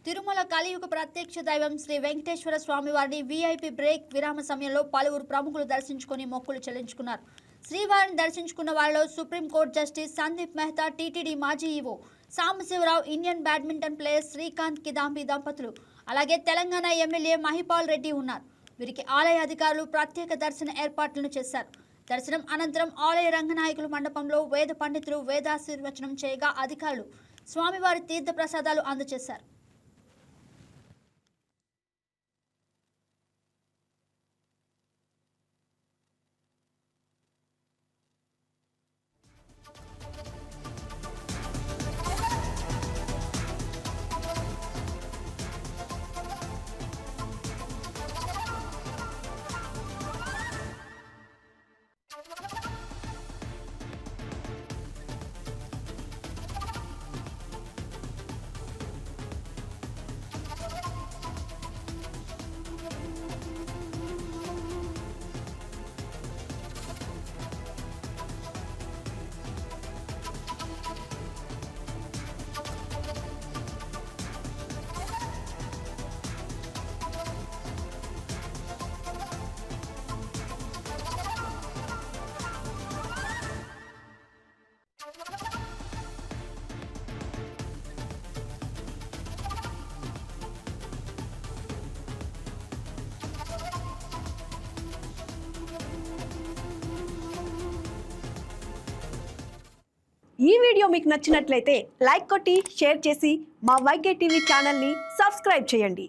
తిరుమల కలియుగ ప్రత్యక్ష దైవం శ్రీ వెంకటేశ్వర స్వామి వారిని వీఐపీ బ్రేక్ విరామ సమయంలో పలువురు ప్రముఖులు దర్శించుకొని మొక్కులు చెల్లించుకున్నారు. శ్రీవారిని దర్శించుకున్న వారిలో supreme court justice Sandeep Mehta, TTD మాజీ EO Sambasivarao, Indian badminton player Srikanth Kidambi దంపతులు, అలాగే తెలంగాణ ఎమ్మెల్యే మహిపాల్ రెడ్డి ఉన్నారు. వీరికి ఆలయ అధికారులు ప్రత్యేక దర్శన ఏర్పాట్లను చేశారు. దర్శనం అనంతరం ఆలయ రంగనాయకుల మండపంలో వేద పండితులు వేదాశీర్వచనం చేయగా అధికారులు స్వామివారి తీర్థ ప్రసాదాలు అందజేశారు. ఈ వీడియో మీకు నచ్చినట్లయితే లైక్ కొట్టి షేర్ చేసి మా వైకే టీవీ ఛానల్ని సబ్స్క్రైబ్ చేయండి.